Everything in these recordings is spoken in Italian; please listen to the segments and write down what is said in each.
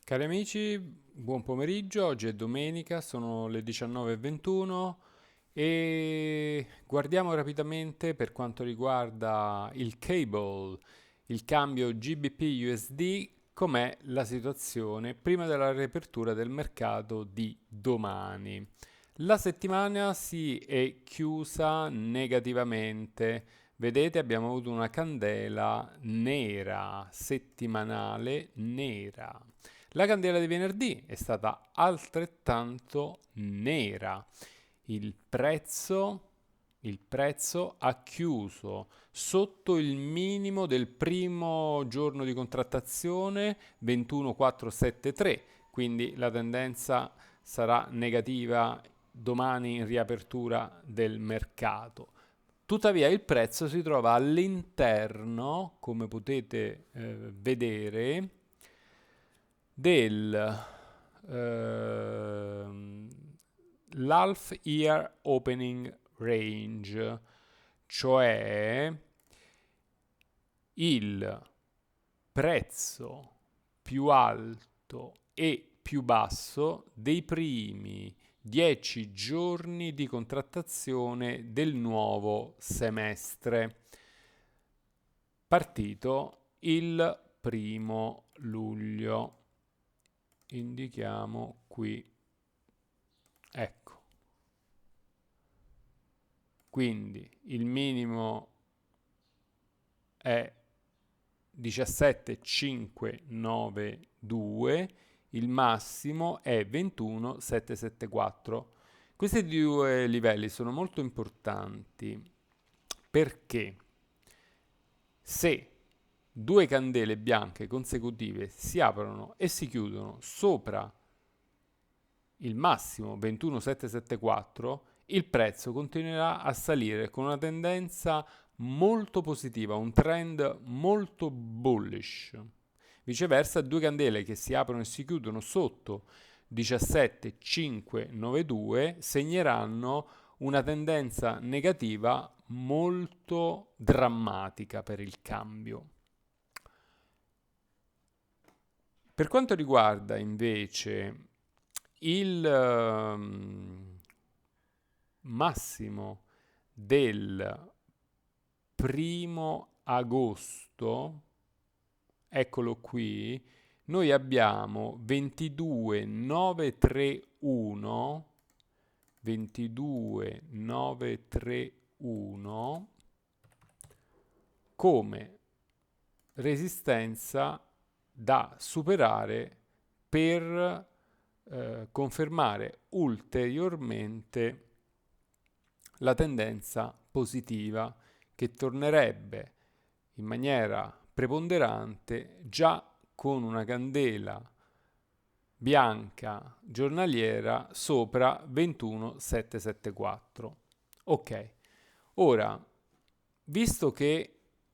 Cari amici, buon pomeriggio, oggi è domenica, sono le 19:21 e guardiamo rapidamente per quanto riguarda il cable, il cambio GBP-USD, com'è la situazione prima della riapertura del mercato di domani. La settimana si è chiusa negativamente. Vedete, abbiamo avuto una candela nera, settimanale nera. La candela di venerdì è stata altrettanto nera. Il prezzo, il prezzo ha chiuso sotto il minimo del primo giorno di contrattazione 21,473, quindi la tendenza sarà negativa domani in riapertura del mercato. Tuttavia il prezzo si trova all'interno, come potete vedere, del l'half year opening range, cioè il prezzo più alto e più basso dei primi 10 giorni di contrattazione del nuovo semestre, partito il 1° luglio. Indichiamo qui, ecco, quindi il minimo è 17,592, il massimo è 21,774. Questi due livelli sono molto importanti perché se due candele bianche consecutive si aprono e si chiudono sopra il massimo 21,774, il prezzo continuerà a salire con una tendenza molto positiva, un trend molto bullish. Viceversa, due candele che si aprono e si chiudono sotto 17,592 segneranno una tendenza negativa molto drammatica per il cambio. Per quanto riguarda invece il massimo del 1° agosto, eccolo qui, noi abbiamo 22,931, 22,931 come resistenza da superare per confermare ulteriormente la tendenza positiva che tornerebbe in maniera preponderante già con una candela bianca giornaliera sopra 21,774. Ok, ora, visto che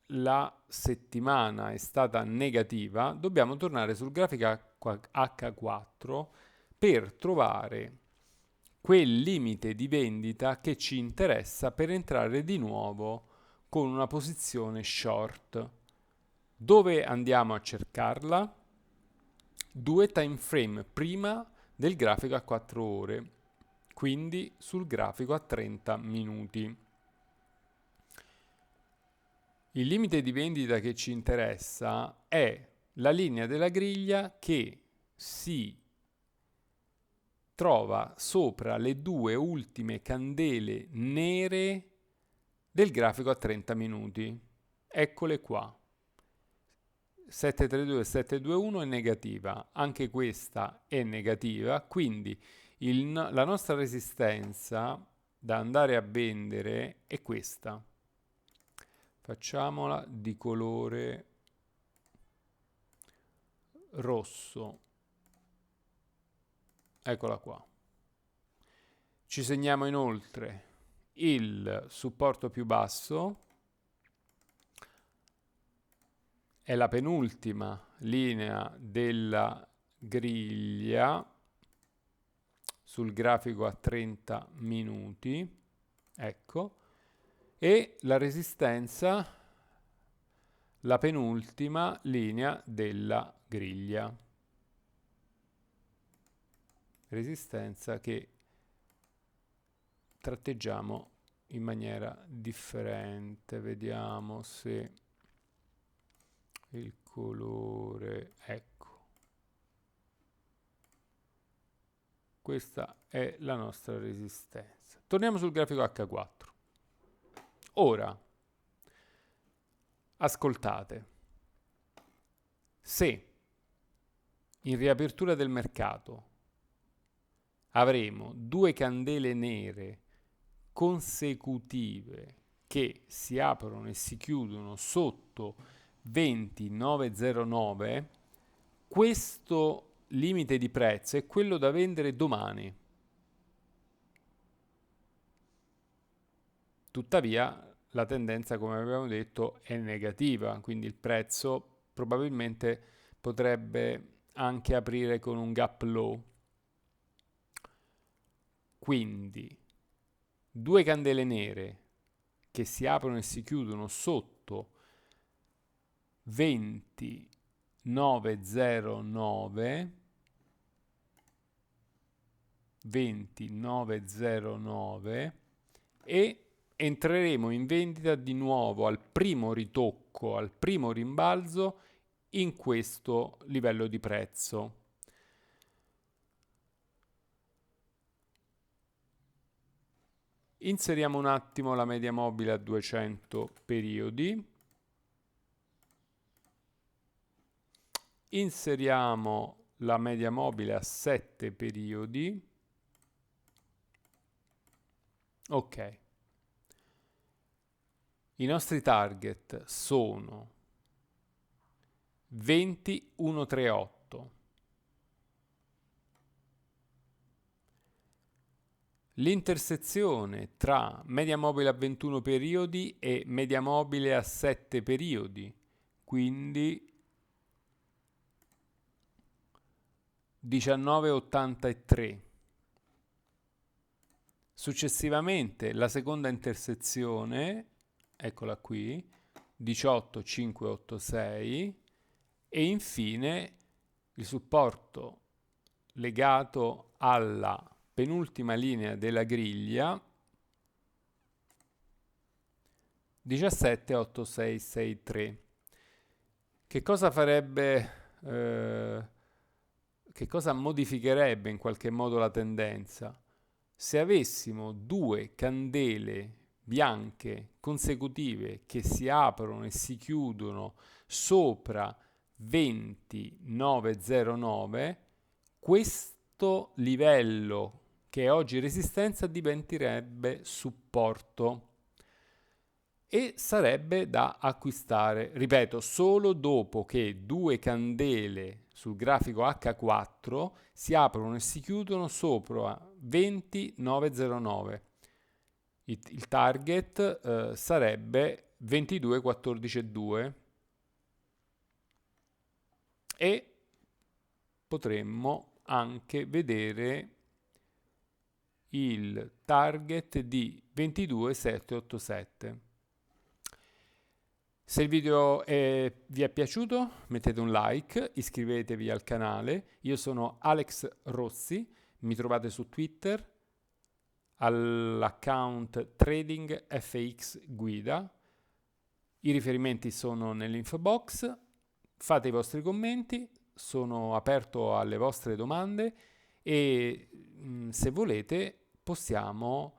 la settimana è stata negativa, dobbiamo tornare sul grafico H4 per trovare quel limite di vendita che ci interessa per entrare di nuovo con una posizione short. Dove andiamo a cercarla? Due time frame prima del grafico a 4 ore, quindi sul grafico a 30 minuti. Il limite di vendita che ci interessa è la linea della griglia che si trova sopra le due ultime candele nere del grafico a 30 minuti. Eccole qua. 732 e 721 è negativa, anche questa è negativa, quindi la nostra resistenza da andare a vendere è questa. Facciamola di colore rosso. Eccola qua. Ci segniamo inoltre il supporto più basso, è la penultima linea della griglia sul grafico a 30 minuti, ecco, e la resistenza, la penultima linea della griglia. resistenza che tratteggiamo in maniera differente. Vediamo se il colore, ecco, questa è la nostra resistenza. Torniamo sul grafico H4. Ora, ascoltate, se in riapertura del mercato avremo due candele nere consecutive che si aprono e si chiudono sotto 20,909, questo limite di prezzo è quello da vendere domani. Tuttavia la tendenza, come abbiamo detto, è negativa, quindi il prezzo probabilmente potrebbe anche aprire con un gap low. Quindi due candele nere che si aprono e si chiudono sotto 20,909 e entreremo in vendita di nuovo al primo ritocco, al primo rimbalzo in questo livello di prezzo. Inseriamo un attimo la media mobile a 200 periodi. Inseriamo la media mobile a 7 periodi. Ok. I nostri target sono 20,138. L'intersezione tra media mobile a 21 periodi e media mobile a 7 periodi, quindi 19,83. Successivamente la seconda intersezione, eccola qui, 18,586 e infine il supporto legato alla penultima linea della griglia 17,8663. Che cosa farebbe, che cosa modificherebbe in qualche modo la tendenza? Se avessimo due candele bianche consecutive che si aprono e si chiudono sopra 20,909, questo livello che è oggi resistenza diventerebbe supporto e sarebbe da acquistare, ripeto, solo dopo che due candele sul grafico H4 si aprono e si chiudono sopra 20,909. Il target sarebbe 22,14,2 e potremmo anche vedere il target di 22,787. Se il video vi è piaciuto, mettete un like, iscrivetevi al canale. Io sono Alex Rossi, mi trovate su Twitter all'account Trading FX Guida. I riferimenti sono nell'info box. Fate i vostri commenti, sono aperto alle vostre domande e se volete possiamo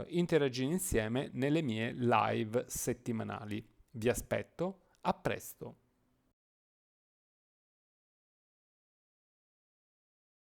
interagire insieme nelle mie live settimanali. Vi aspetto, a presto!